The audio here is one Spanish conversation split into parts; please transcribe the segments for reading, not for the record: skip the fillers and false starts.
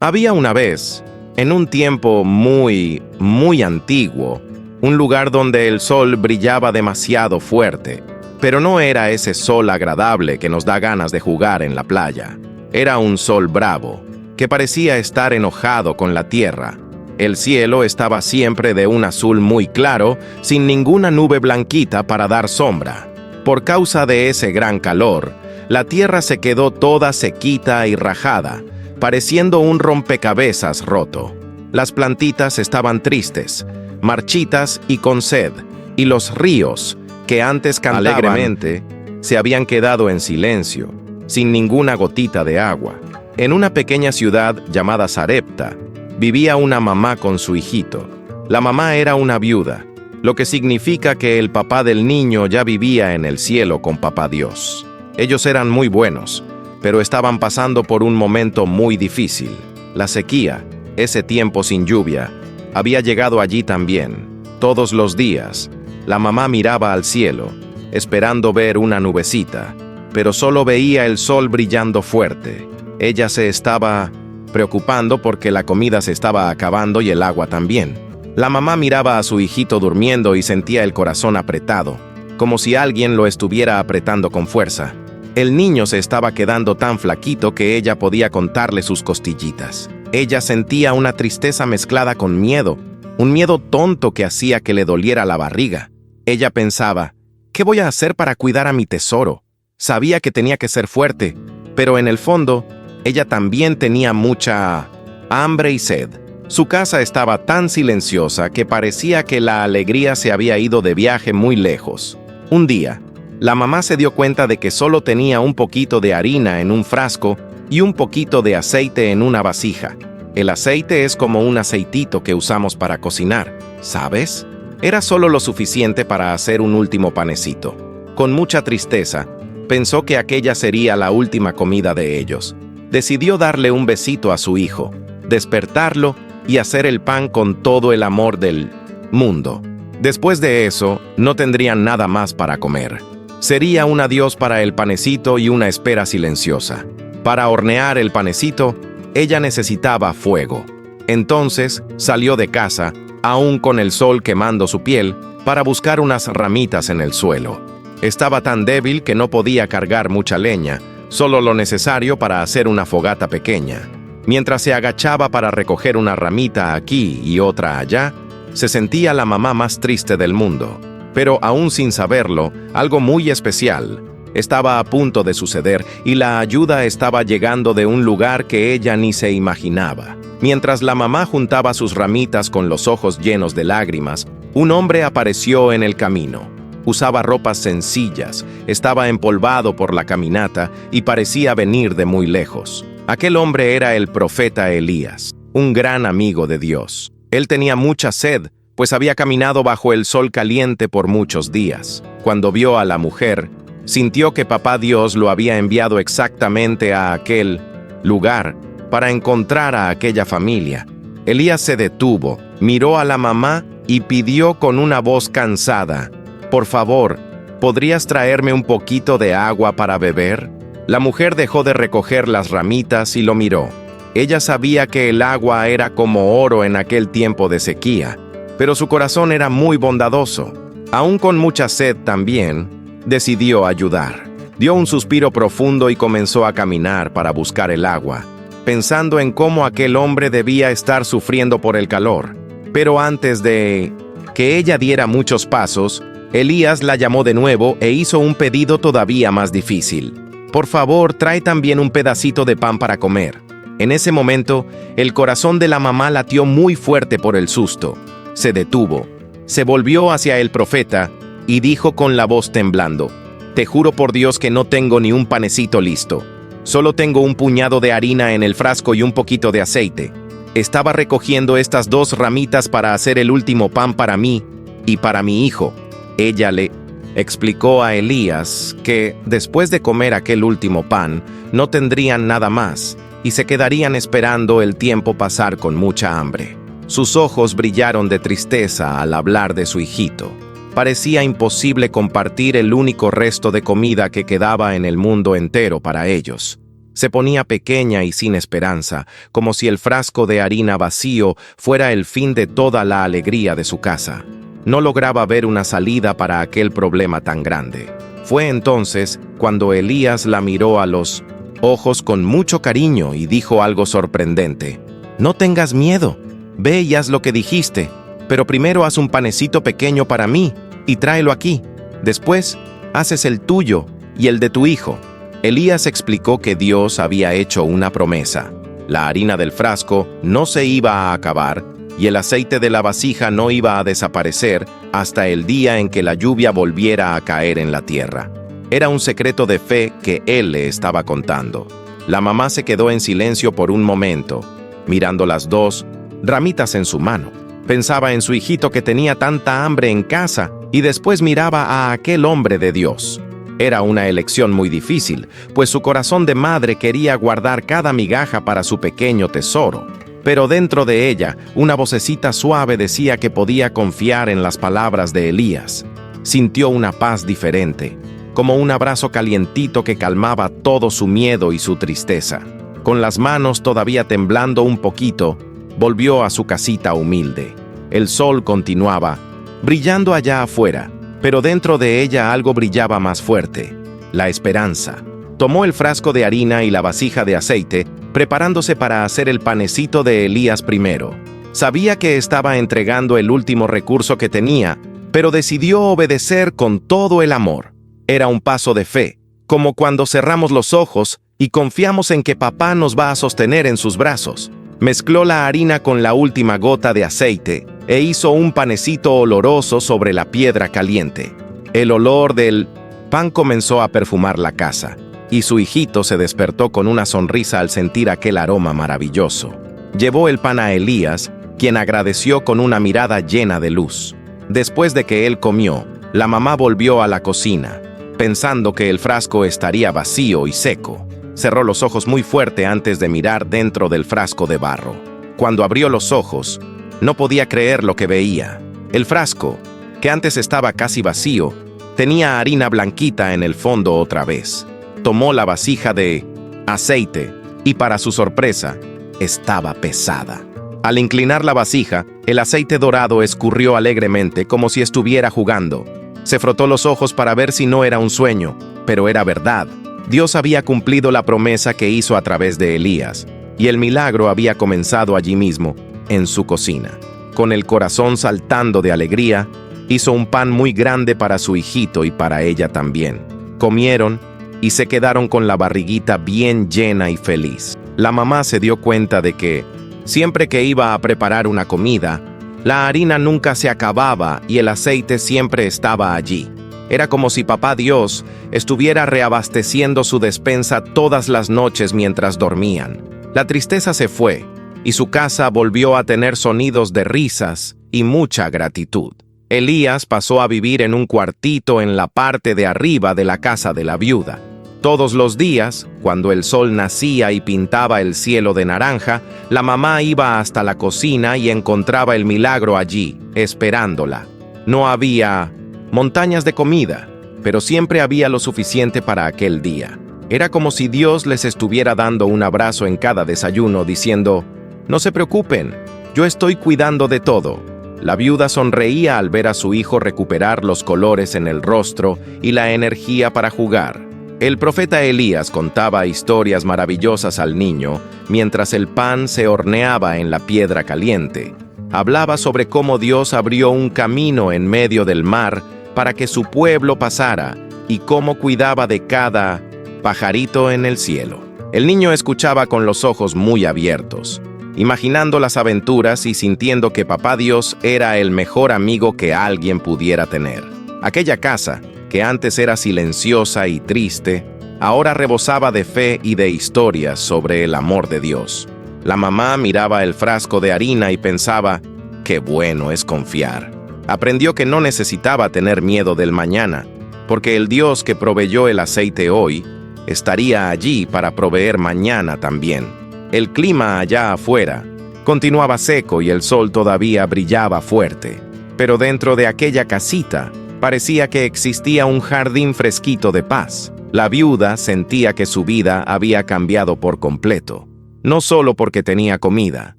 Había una vez, en un tiempo muy, muy antiguo, un lugar donde el sol brillaba demasiado fuerte, pero no era ese sol agradable que nos da ganas de jugar en la playa. Era un sol bravo, que parecía estar enojado con la tierra. El cielo estaba siempre de un azul muy claro, sin ninguna nube blanquita para dar sombra. Por causa de ese gran calor, la tierra se quedó toda sequita y rajada, pareciendo un rompecabezas roto. Las plantitas estaban tristes, marchitas y con sed, y los ríos, que antes cantaban alegremente, se habían quedado en silencio, sin ninguna gotita de agua. En una pequeña ciudad llamada Sarepta, vivía una mamá con su hijito. La mamá era una viuda, lo que significa que el papá del niño ya vivía en el cielo con Papá Dios. Ellos eran muy buenos, pero estaban pasando por un momento muy difícil. La sequía, ese tiempo sin lluvia, había llegado allí también. Todos los días, la mamá miraba al cielo, esperando ver una nubecita, pero solo veía el sol brillando fuerte. Ella se estaba preocupando porque la comida se estaba acabando y el agua también. La mamá miraba a su hijito durmiendo y sentía el corazón apretado, como si alguien lo estuviera apretando con fuerza. El niño se estaba quedando tan flaquito que ella podía contarle sus costillitas. Ella sentía una tristeza mezclada con miedo, un miedo tonto que hacía que le doliera la barriga. Ella pensaba, ¿qué voy a hacer para cuidar a mi tesoro? Sabía que tenía que ser fuerte, pero en el fondo, ella también tenía mucha hambre y sed. Su casa estaba tan silenciosa que parecía que la alegría se había ido de viaje muy lejos. Un día, la mamá se dio cuenta de que solo tenía un poquito de harina en un frasco y un poquito de aceite en una vasija. El aceite es como un aceitito que usamos para cocinar, ¿sabes? Era solo lo suficiente para hacer un último panecito. Con mucha tristeza, pensó que aquella sería la última comida de ellos. Decidió darle un besito a su hijo, despertarlo y hacer el pan con todo el amor del mundo. Después de eso, no tendrían nada más para comer. Sería un adiós para el panecito y una espera silenciosa. Para hornear el panecito, ella necesitaba fuego. Entonces salió de casa, aún con el sol quemando su piel, para buscar unas ramitas en el suelo. Estaba tan débil que no podía cargar mucha leña, solo lo necesario para hacer una fogata pequeña. Mientras se agachaba para recoger una ramita aquí y otra allá, se sentía la mamá más triste del mundo. Pero aún sin saberlo, algo muy especial estaba a punto de suceder y la ayuda estaba llegando de un lugar que ella ni se imaginaba. Mientras la mamá juntaba sus ramitas con los ojos llenos de lágrimas, un hombre apareció en el camino. Usaba ropas sencillas, estaba empolvado por la caminata y parecía venir de muy lejos. Aquel hombre era el profeta Elías, un gran amigo de Dios. Él tenía mucha sed, pues había caminado bajo el sol caliente por muchos días. Cuando vio a la mujer, sintió que Papá Dios lo había enviado exactamente a aquel lugar para encontrar a aquella familia. Elías se detuvo, miró a la mamá y pidió con una voz cansada, «Por favor, ¿podrías traerme un poquito de agua para beber?» La mujer dejó de recoger las ramitas y lo miró. Ella sabía que el agua era como oro en aquel tiempo de sequía, pero su corazón era muy bondadoso. Aún con mucha sed también, decidió ayudar. Dio un suspiro profundo y comenzó a caminar para buscar el agua, pensando en cómo aquel hombre debía estar sufriendo por el calor. Pero antes de que ella diera muchos pasos, Elías la llamó de nuevo e hizo un pedido todavía más difícil. «Por favor, trae también un pedacito de pan para comer». En ese momento, el corazón de la mamá latió muy fuerte por el susto. Se detuvo, se volvió hacia el profeta y dijo con la voz temblando, «Te juro por Dios que no tengo ni un panecito listo. Solo tengo un puñado de harina en el frasco y un poquito de aceite. Estaba recogiendo estas 2 ramitas para hacer el último pan para mí y para mi hijo». Ella le explicó a Elías que, después de comer aquel último pan, no tendrían nada más y se quedarían esperando el tiempo pasar con mucha hambre. Sus ojos brillaron de tristeza al hablar de su hijito. Parecía imposible compartir el único resto de comida que quedaba en el mundo entero para ellos. Se ponía pequeña y sin esperanza, como si el frasco de harina vacío fuera el fin de toda la alegría de su casa. No lograba ver una salida para aquel problema tan grande. Fue entonces cuando Elías la miró a los ojos con mucho cariño y dijo algo sorprendente. «No tengas miedo. Ve y haz lo que dijiste, pero primero haz un panecito pequeño para mí y tráelo aquí. Después, haces el tuyo y el de tu hijo». Elías explicó que Dios había hecho una promesa. La harina del frasco no se iba a acabar y el aceite de la vasija no iba a desaparecer hasta el día en que la lluvia volviera a caer en la tierra. Era un secreto de fe que él le estaba contando. La mamá se quedó en silencio por un momento, mirando las dos, ramitas en su mano. Pensaba en su hijito que tenía tanta hambre en casa y después miraba a aquel hombre de Dios. Era una elección muy difícil, pues su corazón de madre quería guardar cada migaja para su pequeño tesoro. Pero dentro de ella, una vocecita suave decía que podía confiar en las palabras de Elías. Sintió una paz diferente, como un abrazo calientito que calmaba todo su miedo y su tristeza. Con las manos todavía temblando un poquito, volvió a su casita humilde. El sol continuaba, brillando allá afuera, pero dentro de ella algo brillaba más fuerte: la esperanza. Tomó el frasco de harina y la vasija de aceite, preparándose para hacer el panecito de Elías primero. Sabía que estaba entregando el último recurso que tenía, pero decidió obedecer con todo el amor. Era un paso de fe, como cuando cerramos los ojos y confiamos en que papá nos va a sostener en sus brazos. Mezcló la harina con la última gota de aceite e hizo un panecito oloroso sobre la piedra caliente. El olor del pan comenzó a perfumar la casa, y su hijito se despertó con una sonrisa al sentir aquel aroma maravilloso. Llevó el pan a Elías, quien agradeció con una mirada llena de luz. Después de que él comió, la mamá volvió a la cocina, pensando que el frasco estaría vacío y seco. Cerró los ojos muy fuerte antes de mirar dentro del frasco de barro. Cuando abrió los ojos, no podía creer lo que veía. El frasco, que antes estaba casi vacío, tenía harina blanquita en el fondo otra vez. Tomó la vasija de aceite y, para su sorpresa, estaba pesada. Al inclinar la vasija, el aceite dorado escurrió alegremente como si estuviera jugando. Se frotó los ojos para ver si no era un sueño, pero era verdad. Dios había cumplido la promesa que hizo a través de Elías, y el milagro había comenzado allí mismo, en su cocina. Con el corazón saltando de alegría, hizo un pan muy grande para su hijito y para ella también. Comieron y se quedaron con la barriguita bien llena y feliz. La mamá se dio cuenta de que, siempre que iba a preparar una comida, la harina nunca se acababa y el aceite siempre estaba allí. Era como si Papá Dios estuviera reabasteciendo su despensa todas las noches mientras dormían. La tristeza se fue, y su casa volvió a tener sonidos de risas y mucha gratitud. Elías pasó a vivir en un cuartito en la parte de arriba de la casa de la viuda. Todos los días, cuando el sol nacía y pintaba el cielo de naranja, la mamá iba hasta la cocina y encontraba el milagro allí, esperándola. No había montañas de comida, pero siempre había lo suficiente para aquel día. Era como si Dios les estuviera dando un abrazo en cada desayuno, diciendo: «No se preocupen, yo estoy cuidando de todo». La viuda sonreía al ver a su hijo recuperar los colores en el rostro y la energía para jugar. El profeta Elías contaba historias maravillosas al niño mientras el pan se horneaba en la piedra caliente. Hablaba sobre cómo Dios abrió un camino en medio del mar para que su pueblo pasara y cómo cuidaba de cada pajarito en el cielo. El niño escuchaba con los ojos muy abiertos, imaginando las aventuras y sintiendo que Papá Dios era el mejor amigo que alguien pudiera tener. Aquella casa, que antes era silenciosa y triste, ahora rebosaba de fe y de historias sobre el amor de Dios. La mamá miraba el frasco de harina y pensaba: «Qué bueno es confiar». Aprendió que no necesitaba tener miedo del mañana, porque el Dios que proveyó el aceite hoy estaría allí para proveer mañana también. El clima allá afuera continuaba seco y el sol todavía brillaba fuerte, pero dentro de aquella casita parecía que existía un jardín fresquito de paz. La viuda sentía que su vida había cambiado por completo, no solo porque tenía comida,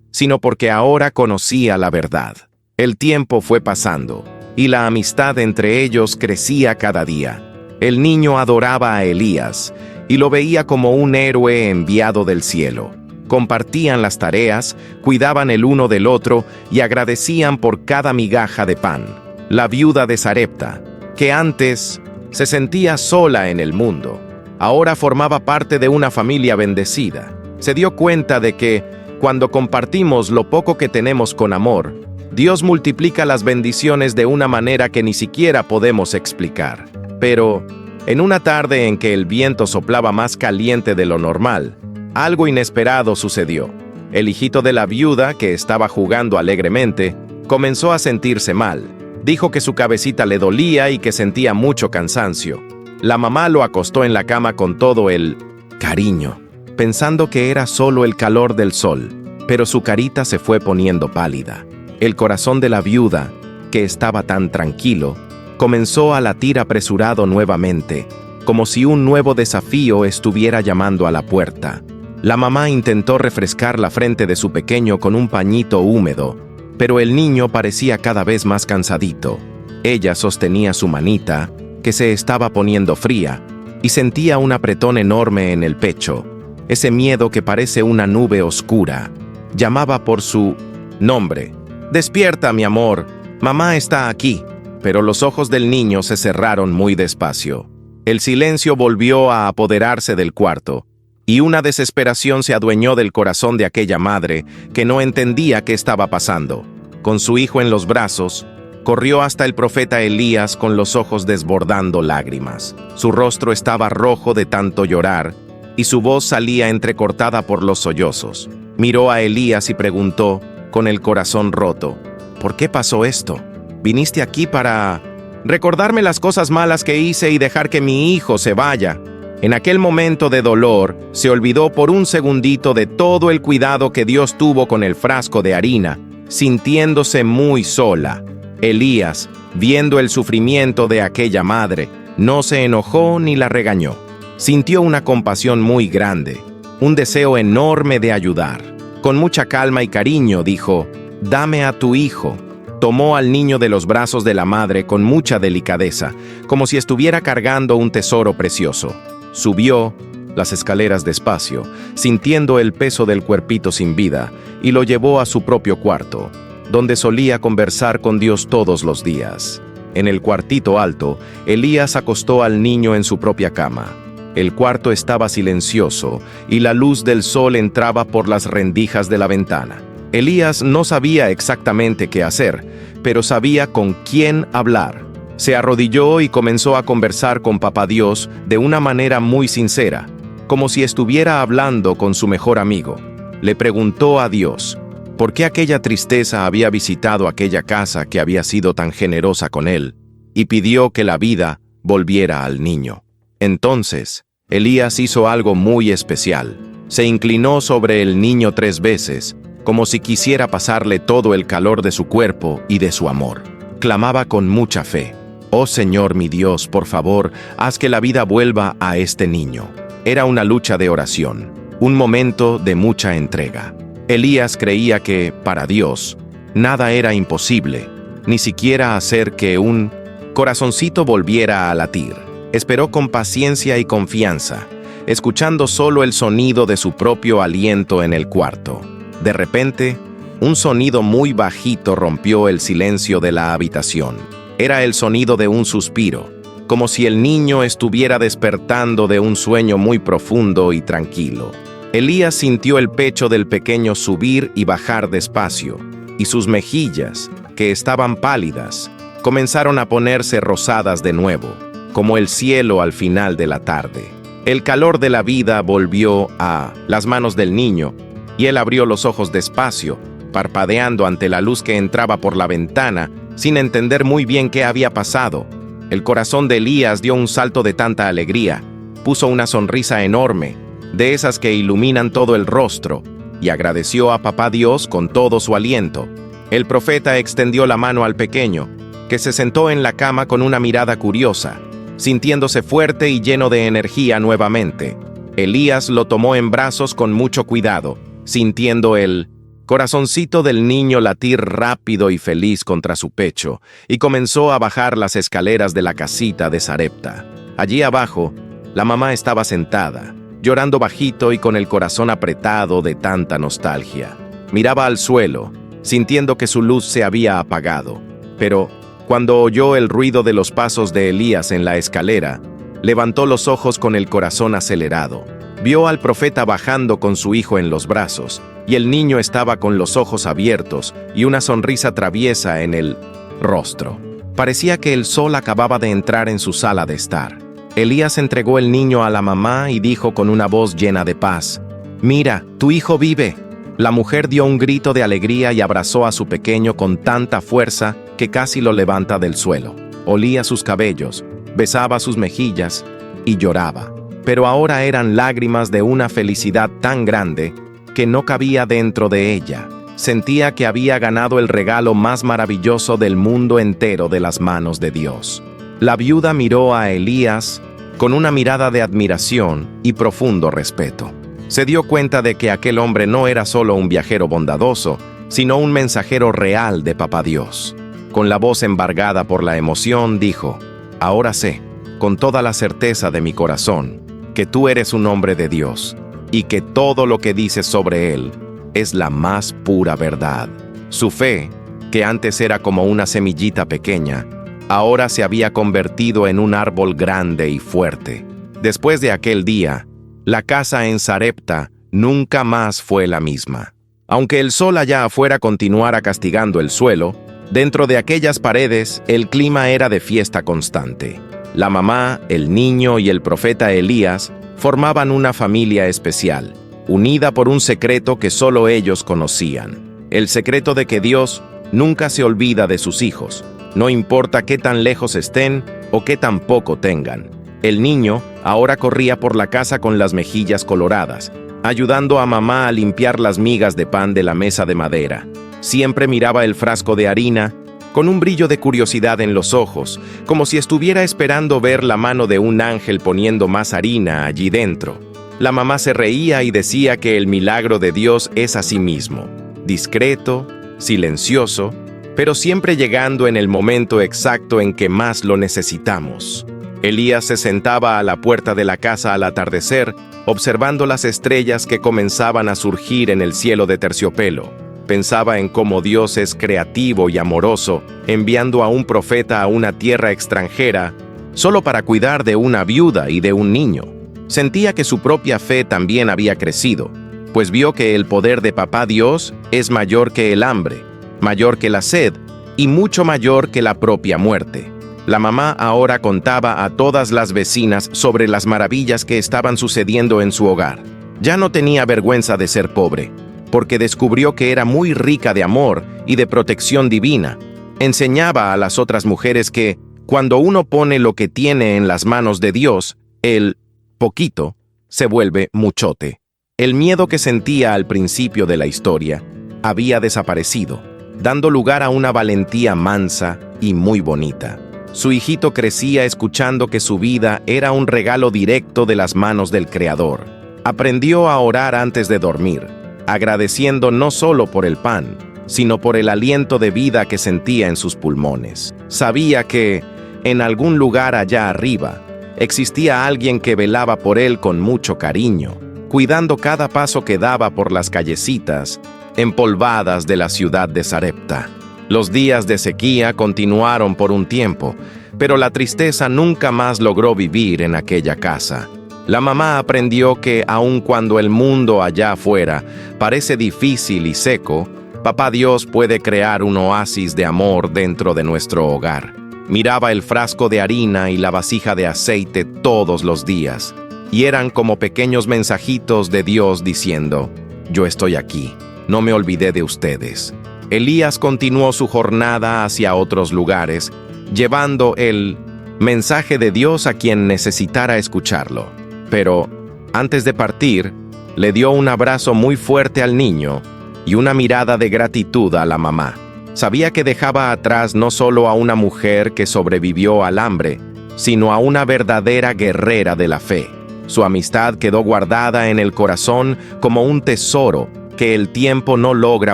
sino porque ahora conocía la verdad. El tiempo fue pasando, y la amistad entre ellos crecía cada día. El niño adoraba a Elías, y lo veía como un héroe enviado del cielo. Compartían las tareas, cuidaban el uno del otro y agradecían por cada migaja de pan. La viuda de Sarepta, que antes se sentía sola en el mundo, ahora formaba parte de una familia bendecida. Se dio cuenta de que, cuando compartimos lo poco que tenemos con amor, Dios multiplica las bendiciones de una manera que ni siquiera podemos explicar. Pero, en una tarde en que el viento soplaba más caliente de lo normal, algo inesperado sucedió. El hijito de la viuda, que estaba jugando alegremente, comenzó a sentirse mal. Dijo que su cabecita le dolía y que sentía mucho cansancio. La mamá lo acostó en la cama con todo el cariño, pensando que era solo el calor del sol, pero su carita se fue poniendo pálida. El corazón de la viuda, que estaba tan tranquilo, comenzó a latir apresurado nuevamente, como si un nuevo desafío estuviera llamando a la puerta. La mamá intentó refrescar la frente de su pequeño con un pañito húmedo, pero el niño parecía cada vez más cansadito. Ella sostenía su manita, que se estaba poniendo fría, y sentía un apretón enorme en el pecho, ese miedo que parece una nube oscura. Llamaba por su nombre. «Despierta, mi amor, mamá está aquí». Pero los ojos del niño se cerraron muy despacio. El silencio volvió a apoderarse del cuarto, y una desesperación se adueñó del corazón de aquella madre que no entendía qué estaba pasando. Con su hijo en los brazos, corrió hasta el profeta Elías con los ojos desbordando lágrimas. Su rostro estaba rojo de tanto llorar, y su voz salía entrecortada por los sollozos. Miró a Elías y preguntó, con el corazón roto, «¿Por qué pasó esto? ¿Viniste aquí para recordarme las cosas malas que hice y dejar que mi hijo se vaya?» En aquel momento de dolor, se olvidó por un segundito de todo el cuidado que Dios tuvo con el frasco de harina, sintiéndose muy sola. Elías, viendo el sufrimiento de aquella madre, no se enojó ni la regañó. Sintió una compasión muy grande, un deseo enorme de ayudar. Con mucha calma y cariño dijo, «Dame a tu hijo». Tomó al niño de los brazos de la madre con mucha delicadeza, como si estuviera cargando un tesoro precioso. Subió las escaleras despacio, sintiendo el peso del cuerpito sin vida, y lo llevó a su propio cuarto, donde solía conversar con Dios todos los días. En el cuartito alto, Elías acostó al niño en su propia cama. El cuarto estaba silencioso, y la luz del sol entraba por las rendijas de la ventana. Elías no sabía exactamente qué hacer, pero sabía con quién hablar. Se arrodilló y comenzó a conversar con Papá Dios de una manera muy sincera, como si estuviera hablando con su mejor amigo. Le preguntó a Dios por qué aquella tristeza había visitado aquella casa que había sido tan generosa con él, y pidió que la vida volviera al niño. Entonces, Elías hizo algo muy especial. Se inclinó sobre el niño 3 veces, como si quisiera pasarle todo el calor de su cuerpo y de su amor. Clamaba con mucha fe, «Oh Señor mi Dios, por favor, haz que la vida vuelva a este niño». Era una lucha de oración, un momento de mucha entrega. Elías creía que, para Dios, nada era imposible, ni siquiera hacer que un corazoncito volviera a latir. Esperó con paciencia y confianza, escuchando solo el sonido de su propio aliento en el cuarto. De repente, un sonido muy bajito rompió el silencio de la habitación. Era el sonido de un suspiro, como si el niño estuviera despertando de un sueño muy profundo y tranquilo. Elías sintió el pecho del pequeño subir y bajar despacio, y sus mejillas, que estaban pálidas, comenzaron a ponerse rosadas de nuevo, como el cielo al final de la tarde. El calor de la vida volvió a las manos del niño, y él abrió los ojos despacio, parpadeando ante la luz que entraba por la ventana, sin entender muy bien qué había pasado. El corazón de Elías dio un salto de tanta alegría, puso una sonrisa enorme, de esas que iluminan todo el rostro, y agradeció a Papá Dios con todo su aliento. El profeta extendió la mano al pequeño, que se sentó en la cama con una mirada curiosa. sintiéndose fuerte y lleno de energía nuevamente. Elías lo tomó en brazos con mucho cuidado, sintiendo el corazoncito del niño latir rápido y feliz contra su pecho, y comenzó a bajar las escaleras de la casita de Sarepta. Allí abajo, la mamá estaba sentada, llorando bajito y con el corazón apretado de tanta nostalgia. Miraba al suelo, sintiendo que su luz se había apagado. Pero, cuando oyó el ruido de los pasos de Elías en la escalera, levantó los ojos con el corazón acelerado. Vio al profeta bajando con su hijo en los brazos, y el niño estaba con los ojos abiertos y una sonrisa traviesa en el rostro. Parecía que el sol acababa de entrar en su sala de estar. Elías entregó el niño a la mamá y dijo con una voz llena de paz: «Mira, tu hijo vive». La mujer dio un grito de alegría y abrazó a su pequeño con tanta fuerza que casi lo levanta del suelo. Olía sus cabellos, besaba sus mejillas y lloraba. Pero ahora eran lágrimas de una felicidad tan grande que no cabía dentro de ella. Sentía que había ganado el regalo más maravilloso del mundo entero de las manos de Dios. La viuda miró a Elías con una mirada de admiración y profundo respeto. Se dio cuenta de que aquel hombre no era solo un viajero bondadoso, sino un mensajero real de Papá Dios. Con la voz embargada por la emoción, dijo: «Ahora sé, con toda la certeza de mi corazón, que tú eres un hombre de Dios, y que todo lo que dices sobre él es la más pura verdad». Su fe, que antes era como una semillita pequeña, ahora se había convertido en un árbol grande y fuerte. Después de aquel día, la casa en Sarepta nunca más fue la misma. Aunque el sol allá afuera continuara castigando el suelo, dentro de aquellas paredes el clima era de fiesta constante. La mamá, el niño y el profeta Elías formaban una familia especial, unida por un secreto que solo ellos conocían. El secreto de que Dios nunca se olvida de sus hijos, no importa qué tan lejos estén o qué tan poco tengan. El niño ahora corría por la casa con las mejillas coloradas, ayudando a mamá a limpiar las migas de pan de la mesa de madera. Siempre miraba el frasco de harina con un brillo de curiosidad en los ojos, como si estuviera esperando ver la mano de un ángel poniendo más harina allí dentro. La mamá se reía y decía que el milagro de Dios es así mismo, discreto, silencioso, pero siempre llegando en el momento exacto en que más lo necesitamos. Elías se sentaba a la puerta de la casa al atardecer, observando las estrellas que comenzaban a surgir en el cielo de terciopelo. Pensaba en cómo Dios es creativo y amoroso, enviando a un profeta a una tierra extranjera solo para cuidar de una viuda y de un niño. Sentía que su propia fe también había crecido, pues vio que el poder de Papá Dios es mayor que el hambre, mayor que la sed y mucho mayor que la propia muerte. La mamá ahora contaba a todas las vecinas sobre las maravillas que estaban sucediendo en su hogar. Ya no tenía vergüenza de ser pobre, porque descubrió que era muy rica de amor y de protección divina. Enseñaba a las otras mujeres que, cuando uno pone lo que tiene en las manos de Dios, el poquito se vuelve muchote. El miedo que sentía al principio de la historia había desaparecido, dando lugar a una valentía mansa y muy bonita. Su hijito crecía escuchando que su vida era un regalo directo de las manos del Creador. Aprendió a orar antes de dormir, agradeciendo no solo por el pan, sino por el aliento de vida que sentía en sus pulmones. Sabía que, en algún lugar allá arriba, existía alguien que velaba por él con mucho cariño, cuidando cada paso que daba por las callecitas empolvadas de la ciudad de Sarepta. Los días de sequía continuaron por un tiempo, pero la tristeza nunca más logró vivir en aquella casa. La mamá aprendió que aun cuando el mundo allá afuera parece difícil y seco, Papá Dios puede crear un oasis de amor dentro de nuestro hogar. Miraba el frasco de harina y la vasija de aceite todos los días, y eran como pequeños mensajitos de Dios diciendo: «Yo estoy aquí, no me olvidé de ustedes». Elías continuó su jornada hacia otros lugares, llevando el mensaje de Dios a quien necesitara escucharlo. Pero, antes de partir, le dio un abrazo muy fuerte al niño y una mirada de gratitud a la mamá. Sabía que dejaba atrás no solo a una mujer que sobrevivió al hambre, sino a una verdadera guerrera de la fe. Su amistad quedó guardada en el corazón como un tesoro que el tiempo no logra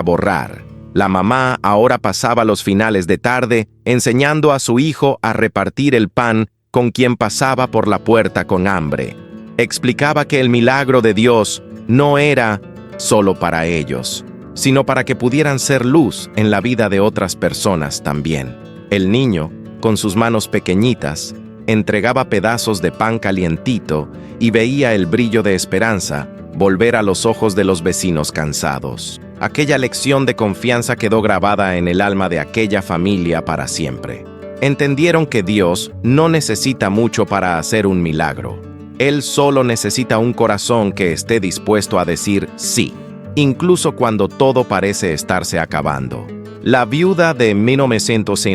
borrar. La mamá ahora pasaba los finales de tarde enseñando a su hijo a repartir el pan con quien pasaba por la puerta con hambre. Explicaba que el milagro de Dios no era solo para ellos, sino para que pudieran ser luz en la vida de otras personas también. El niño, con sus manos pequeñitas, entregaba pedazos de pan calientito y veía el brillo de esperanza volver a los ojos de los vecinos cansados. Aquella lección de confianza quedó grabada en el alma de aquella familia para siempre. Entendieron que Dios no necesita mucho para hacer un milagro. Él solo necesita un corazón que esté dispuesto a decir sí, incluso cuando todo parece estarse acabando. La viuda de 1900,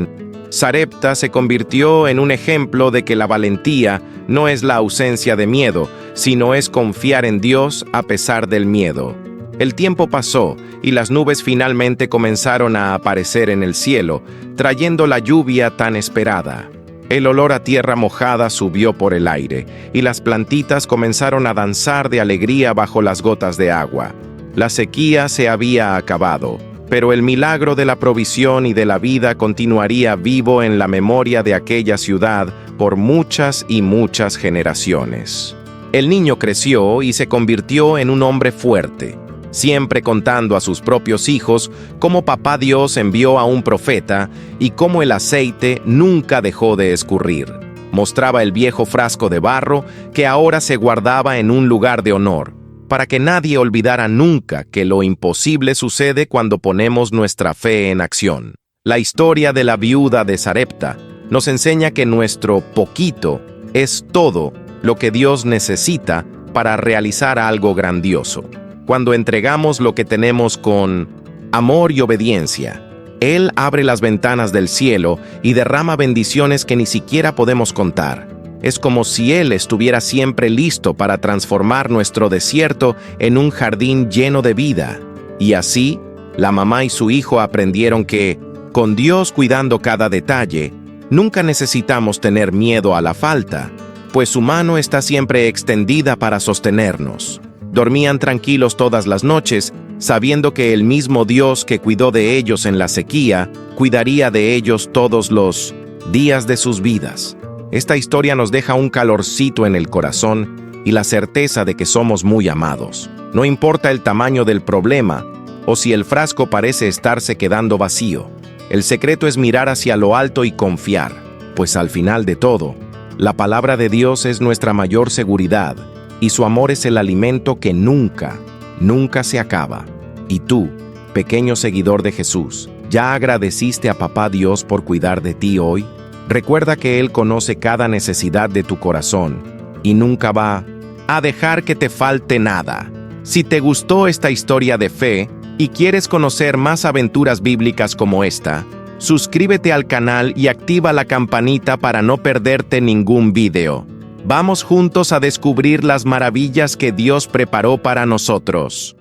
Sarepta, se convirtió en un ejemplo de que la valentía no es la ausencia de miedo, sino es confiar en Dios a pesar del miedo. El tiempo pasó y las nubes finalmente comenzaron a aparecer en el cielo, trayendo la lluvia tan esperada. El olor a tierra mojada subió por el aire, y las plantitas comenzaron a danzar de alegría bajo las gotas de agua. La sequía se había acabado, pero el milagro de la provisión y de la vida continuaría vivo en la memoria de aquella ciudad por muchas y muchas generaciones. El niño creció y se convirtió en un hombre fuerte, siempre contando a sus propios hijos cómo Papá Dios envió a un profeta y cómo el aceite nunca dejó de escurrir. Mostraba el viejo frasco de barro que ahora se guardaba en un lugar de honor, para que nadie olvidara nunca que lo imposible sucede cuando ponemos nuestra fe en acción. La historia de la viuda de Sarepta nos enseña que nuestro poquito es todo lo que Dios necesita para realizar algo grandioso. Cuando entregamos lo que tenemos con amor y obediencia, Él abre las ventanas del cielo y derrama bendiciones que ni siquiera podemos contar. Es como si Él estuviera siempre listo para transformar nuestro desierto en un jardín lleno de vida. Y así, la mamá y su hijo aprendieron que, con Dios cuidando cada detalle, nunca necesitamos tener miedo a la falta, pues su mano está siempre extendida para sostenernos. Dormían tranquilos todas las noches, sabiendo que el mismo Dios que cuidó de ellos en la sequía, cuidaría de ellos todos los días de sus vidas. Esta historia nos deja un calorcito en el corazón y la certeza de que somos muy amados. No importa el tamaño del problema o si el frasco parece estarse quedando vacío. El secreto es mirar hacia lo alto y confiar, pues al final de todo, la palabra de Dios es nuestra mayor seguridad y su amor es el alimento que nunca, nunca se acaba. Y tú, pequeño seguidor de Jesús, ¿ya agradeciste a Papá Dios por cuidar de ti hoy? Recuerda que Él conoce cada necesidad de tu corazón y nunca va a dejar que te falte nada. Si te gustó esta historia de fe y quieres conocer más aventuras bíblicas como esta, suscríbete al canal y activa la campanita para no perderte ningún video. Vamos juntos a descubrir las maravillas que Dios preparó para nosotros.